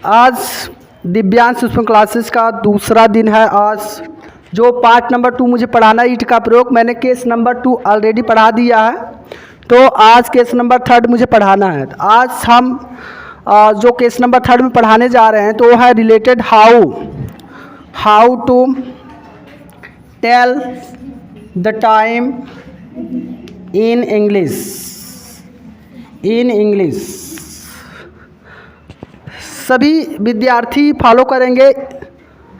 आज दिव्यांश सूक्ष्म क्लासेस का दूसरा दिन है। आज जो पार्ट नंबर 2 मुझे पढ़ाना ईंट का प्रयोग, मैंने केस नंबर 2 ऑलरेडी पढ़ा दिया है, तो आज केस नंबर 3 मुझे पढ़ाना है। आज हम जो केस नंबर 3 में पढ़ाने जा रहे हैं तो वो है related how to tell the time in English. सभी विद्यार्थी फॉलो करेंगे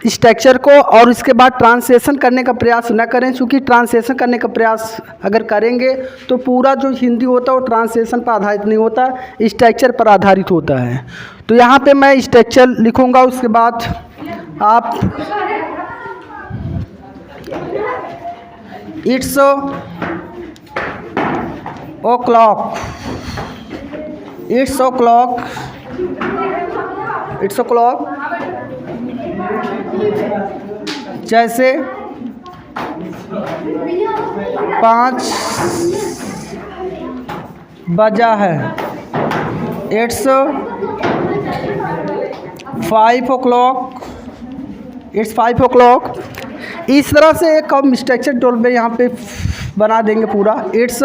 स्ट्रक्चर को और उसके बाद ट्रांसलेशन करने का प्रयास न करें, क्योंकि ट्रांसलेशन करने का प्रयास अगर करेंगे तो पूरा जो हिंदी होता है वो ट्रांसलेशन पर आधारित नहीं होता, स्ट्रक्चर पर आधारित होता है। तो यहाँ पे मैं स्ट्रक्चर लिखूँगा, उसके बाद आप इट्स o'clock जैसे 5 बजा है। It's 5 o'clock। इस तरह से एक हम स्ट्रक्चर टोल पे यहाँ पे बना देंगे पूरा। It's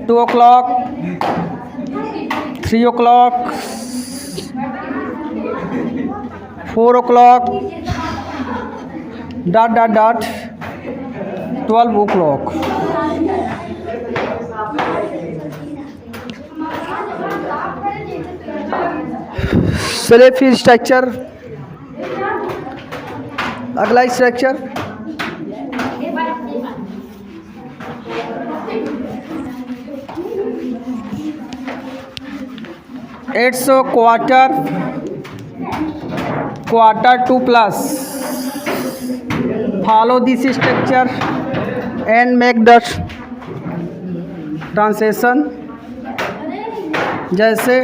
2 o'clock, 3 o'clock, 4 o'clock, ... 12 o'clock। चलिए फिर स्ट्रक्चर, अगला structure it's quarter to plus। follow this structure and make the translation। जैसे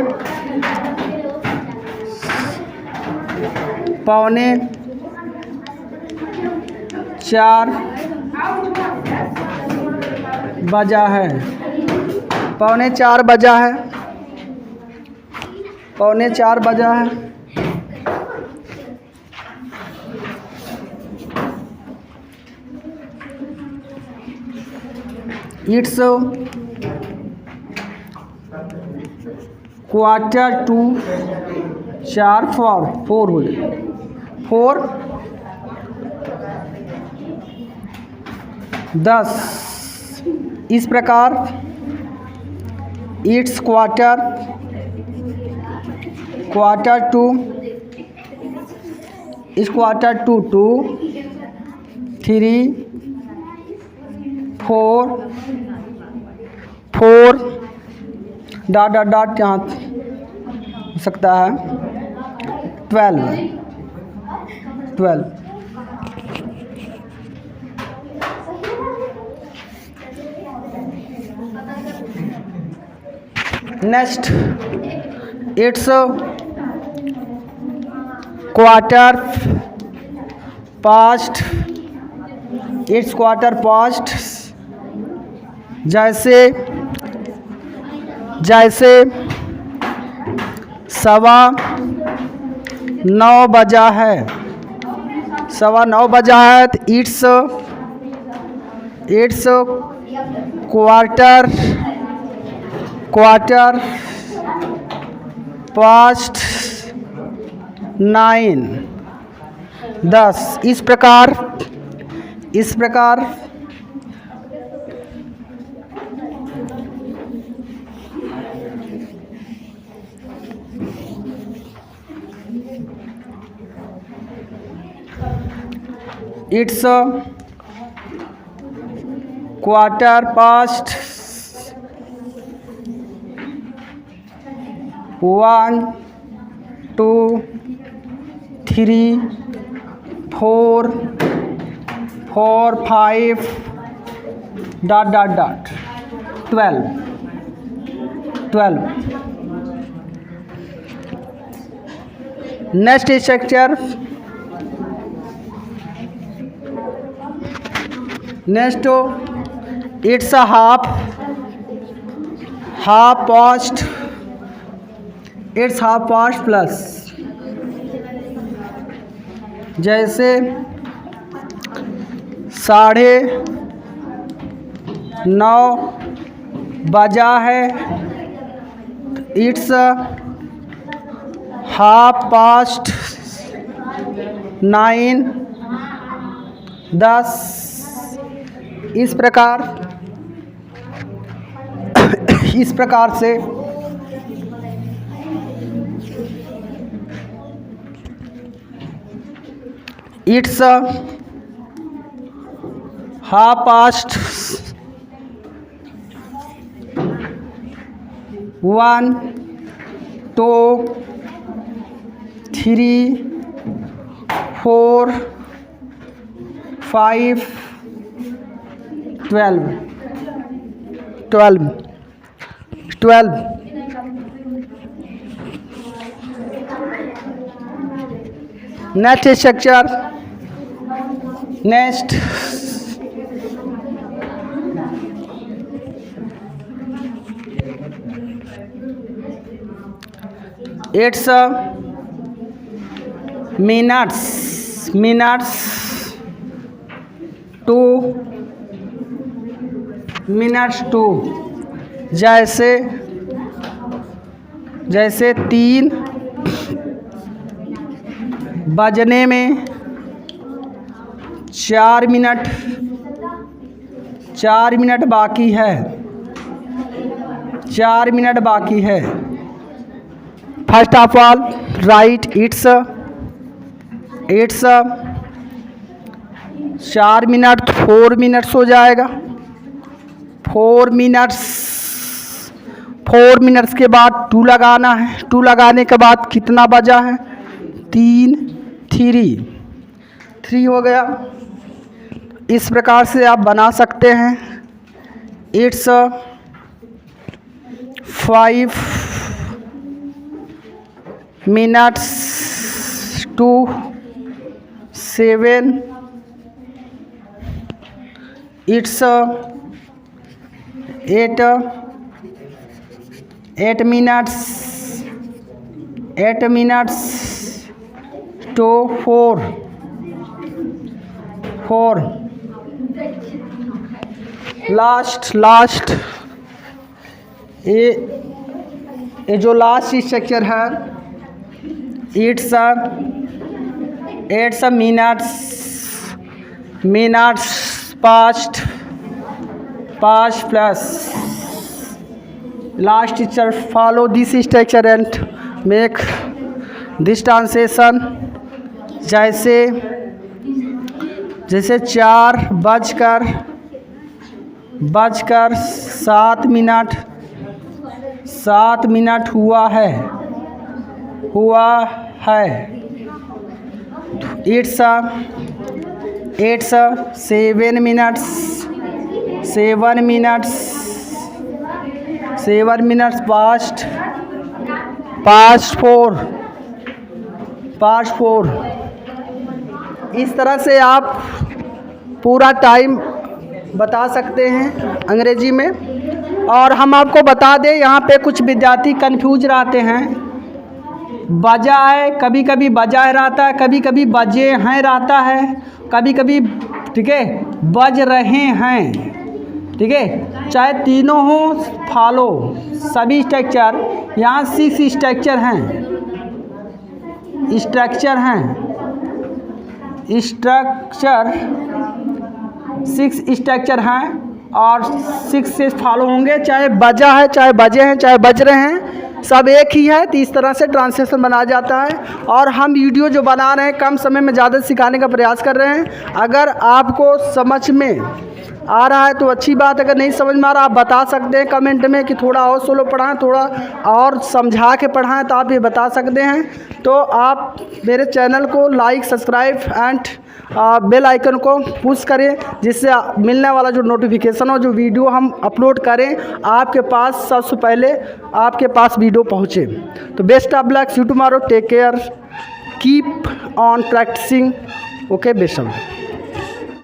3:45 बजा है। 3:45 बजा है। 3:45 बजा है। इट्स quarter to 4 हो गए 4:10। इस प्रकार इट्स quarter to 2, 3, 4 यहाँ हो सकता है 12। Next it's quarter past। It's quarter past जैसे 9:15 बजा है। 9:15 बजा है तो इट्स quarter past 9, 10। इस प्रकार it's quarter past 1, 2, 3, 4, 5 ... 12। Next structure next it's a half past, it's half past plus, जैसे 9:30 बजा है, इट्स हाफ पास्ट 9, 10, इस प्रकार से it's half past 1, 2, 3, 4, 5, 12. Next structure, next it's minutes 2, जैसे 3 बजने में 4 मिनट बाकी है, 4 मिनट बाकी है। First of all right it's 4 minute 4 minutes हो जाएगा। 4 मिनट्स के बाद 2 लगाना है। 2 लगाने के बाद कितना बजा है? 3 हो गया। इस प्रकार से आप बना सकते हैं। It's 5 minutes to 7, it's 8 minutes to 4। Last ये जो लास्ट स्ट्रक्चर है, it's 8 minutes past plus last structure. Follow this structure and make this translation. जैसे 4 बजकर 7 मिनट हुआ है। It's 7 minutes past 4। इस तरह से आप पूरा टाइम बता सकते हैं अंग्रेजी में। और हम आपको बता दें, यहाँ पे कुछ विद्यार्थी कंफ्यूज रहते हैं। बजा है, कभी कभी बजा है रहता है, कभी कभी बजे हैं रहता है, कभी कभी ठीक है बज रहे हैं। ठीक है, चाहे तीनों हो फॉलो सभी स्ट्रक्चर। यहाँ 6 स्ट्रक्चर हैं। 6 स्ट्रक्चर हैं और 6 से फॉलो होंगे। चाहे बजा है, चाहे बजे हैं, चाहे बज रहे हैं, सब एक ही है। तो इस तरह से ट्रांसलेशन बनाया जाता है। और हम वीडियो जो बना रहे हैं, कम समय में ज़्यादा सिखाने का प्रयास कर रहे हैं। अगर आपको समझ में आ रहा है तो अच्छी बात, अगर नहीं समझ में आ रहा आप बता सकते हैं कमेंट में कि थोड़ा और सोलो पढ़ाएं, थोड़ा और समझा के पढ़ाएं, तो आप ये बता सकते हैं। तो आप मेरे चैनल को like, subscribe and bell icon को पुश करें, जिससे मिलने वाला जो नोटिफिकेशन हो, जो वीडियो हम अपलोड करें, आपके पास सबसे पहले आपके पास वीडियो पहुँचे। तो best of luck, see you tomorrow, take care, keep on practising. Okay, best of luck.